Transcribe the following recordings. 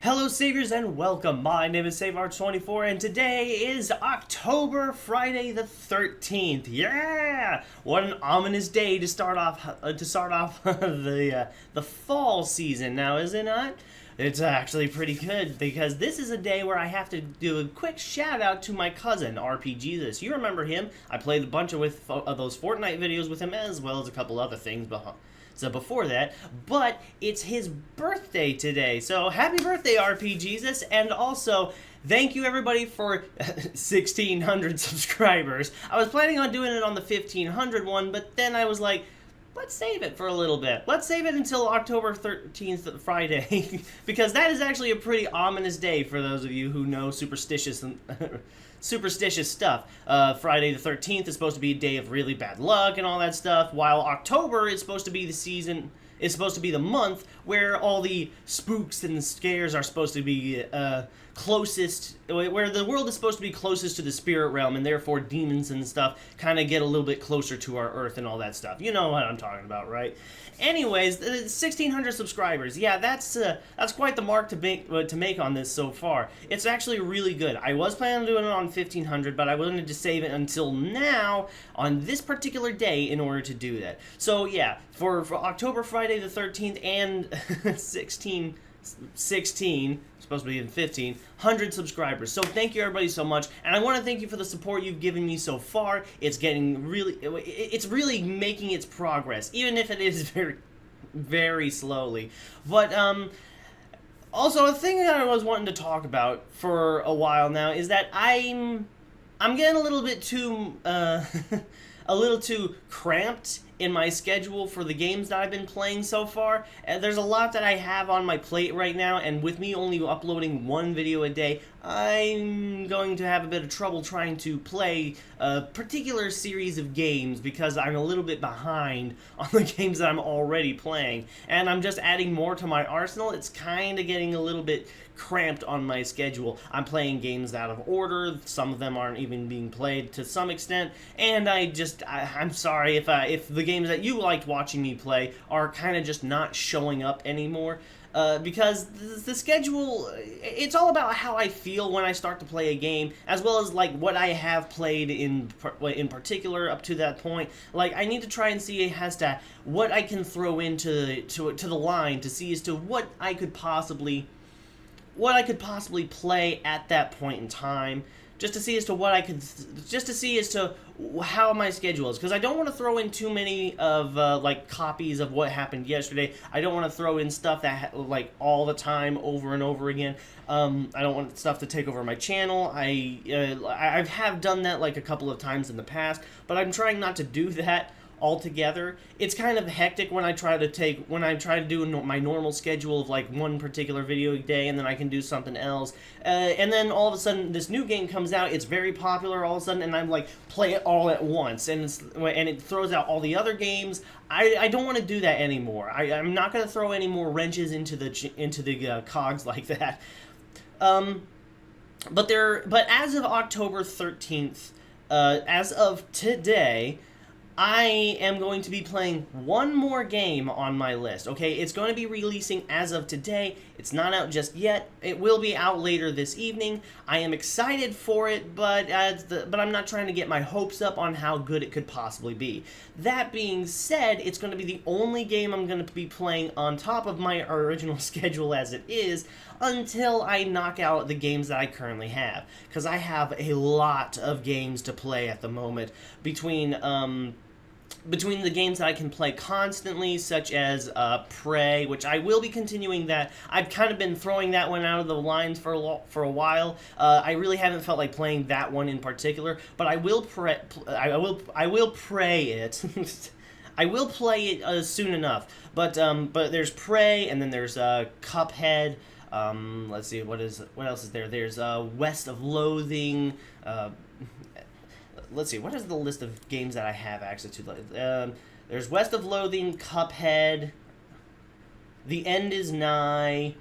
Hello Saviors and welcome. My name is Seivar24 and today is October Friday the 13th. Yeah! What an ominous day to start off the fall season now, is it not? It's actually pretty good because this is a day where I have to do a quick shout out to my cousin RPGesus. You remember him? I played a bunch of those Fortnite videos with him as well as a couple other things before that, but it's his birthday today. So happy birthday, RPGesus, and also thank you everybody for 1,600 subscribers. I was planning on doing it on the 1,500 one, but then I was like, let's save it for a little bit. Let's save it until October 13th, Friday, because that is actually a pretty ominous day for those of you who know superstitious stuff. Friday the 13th is supposed to be a day of really bad luck and all that stuff, while October is supposed to be the month where all the spooks and scares are supposed to be closest, where the world is supposed to be closest to the spirit realm, and therefore demons and stuff kind of get a little bit closer to our earth and all that stuff. You know what I'm talking about, right? Anyways, 1,600 subscribers. Yeah, that's quite the mark to make on this so far. It's actually really good. I was planning on doing it on 1,500, but I wanted to save it until now on this particular day in order to do that. So yeah, for October Friday the 13th and 16, supposed to be in 1,500 subscribers. So thank you everybody so much, and I want to thank you for the support you've given me so far. It's really making its progress, even if it is very, very slowly. But also a thing that I was wanting to talk about for a while now is that I'm getting a little bit too a little too cramped in my schedule for the games that I've been playing so far. And there's a lot that I have on my plate right now, and with me only uploading one video a day, I'm going to have a bit of trouble trying to play a particular series of games because I'm a little bit behind on the games that I'm already playing. And I'm just adding more to my arsenal. It's kind of getting a little bit cramped on my schedule. I'm playing games out of order. Some of them aren't even being played to some extent, and I'm sorry if the games that you liked watching me play are kind of just not showing up anymore. Because the schedule, it's all about how I feel when I start to play a game, as well as like what I have played in particular up to that point. Like, I need to try and see as to what I can throw into the line to see as to what I could possibly play at that point in time, just to see as to how my schedule is, because I don't want to throw in too many of like copies of what happened yesterday. I don't want to throw in stuff that like all the time over and over again. I don't want stuff to take over my channel. I have done that like a couple of times in the past, but I'm trying not to do that altogether. It's kind of hectic when I try to do my normal schedule of like one particular video a day, and then I can do something else, and then all of a sudden this new game comes out. It's very popular all of a sudden, and I'm like, play it all at once, and it throws out all the other games. I don't want to do that anymore. I'm not going to throw any more wrenches into the cogs like that. But as of October 13th, as of today, I am going to be playing one more game on my list, okay? It's going to be releasing as of today. It's not out just yet. It will be out later this evening. I am excited for it, but I'm not trying to get my hopes up on how good it could possibly be. That being said, it's going to be the only game I'm going to be playing on top of my original schedule as it is until I knock out the games that I currently have, because I have a lot of games to play at the moment between the games that I can play constantly, such as Prey, which I will be continuing that. I've kind of been throwing that one out of the lines for a while. I really haven't felt like playing that one in particular, but I will Prey it. I will play it soon enough. But there's Prey, and then there's Cuphead. Let's see, what else is there? There's West of Loathing. Let's see, what is the list of games that I have access to? There's West of Loathing, Cuphead, The End is Nigh,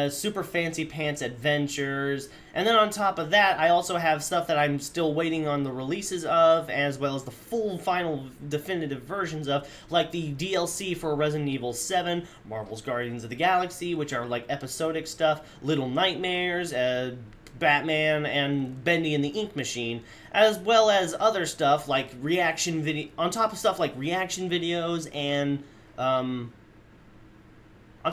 Super Fancy Pants Adventures, and then on top of that, I also have stuff that I'm still waiting on the releases of, as well as the full, final, definitive versions of, like the DLC for Resident Evil 7, Marvel's Guardians of the Galaxy, which are like episodic stuff, Little Nightmares, Batman, and Bendy and the Ink Machine, as well as other stuff like reaction video, on top of stuff like reaction videos and, on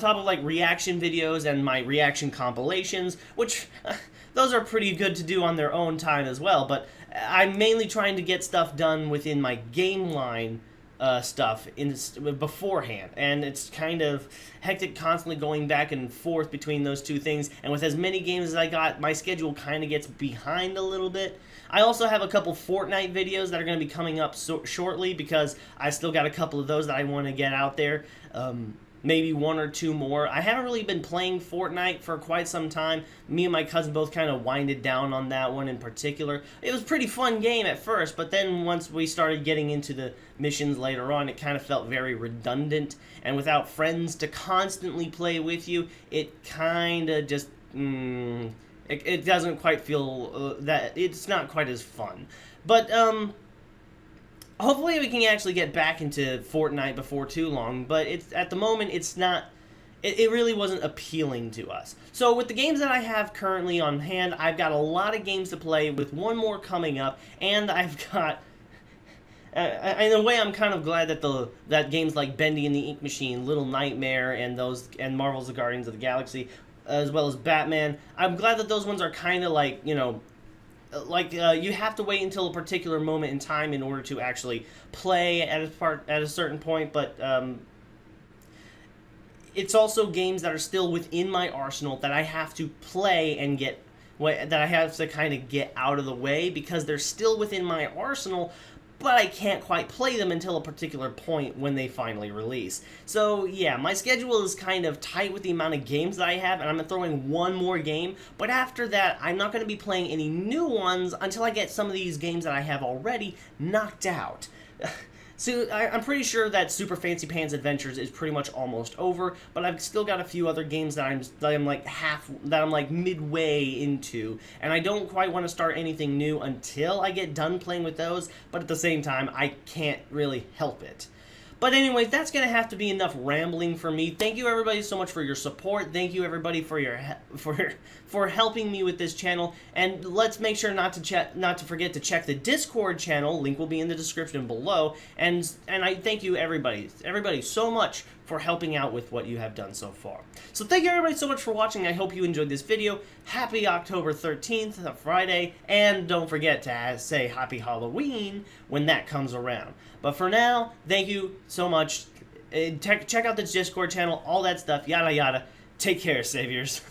top of like reaction videos and my reaction compilations, which those are pretty good to do on their own time as well, but I'm mainly trying to get stuff done within my game line stuff beforehand, and it's kind of hectic constantly going back and forth between those two things, and with as many games as I got, my schedule kind of gets behind a little bit. I also have a couple Fortnite videos that are going to be coming up shortly, because I still got a couple of those that I want to get out there. Maybe one or two more. I haven't really been playing Fortnite for quite some time. Me and my cousin both kind of winded down on that one in particular. It was a pretty fun game at first, but then once we started getting into the missions later on, it kind of felt very redundant. And without friends to constantly play with you, it kind of just... it doesn't quite feel that... It's not quite as fun. But, hopefully we can actually get back into Fortnite before too long, but at the moment it's not, it really wasn't appealing to us. So with the games that I have currently on hand, I've got a lot of games to play, with one more coming up, and I've got, in a way I'm kind of glad that games like Bendy and the Ink Machine, Little Nightmare, and Marvel's The Guardians of the Galaxy, as well as Batman, I'm glad that those ones are kind of like, you know, you have to wait until a particular moment in time in order to actually play at a certain point, but it's also games that are still within my arsenal that I have to play and that I have to kind of get out of the way, because they're still within my arsenal, but I can't quite play them until a particular point when they finally release. So yeah, my schedule is kind of tight with the amount of games that I have, and I'm going to throw in one more game, but after that, I'm not going to be playing any new ones until I get some of these games that I have already knocked out. So I'm pretty sure that Super Fancy Pants Adventures is pretty much almost over, but I've still got a few other games that I'm like midway into, and I don't quite want to start anything new until I get done playing with those, but at the same time, I can't really help it. But anyways, that's going to have to be enough rambling for me. Thank you everybody so much for your support. Thank you everybody for helping me with this channel. And let's make sure not to forget to check the Discord channel. Link will be in the description below. And I thank you everybody so much for helping out with what you have done so far. So thank you everybody so much for watching. I hope you enjoyed this video. Happy October 13th, a Friday, and don't forget to say Happy Halloween when that comes around. But for now, thank you so much. Check out the Discord channel, all that stuff, yada yada. Take care, saviors.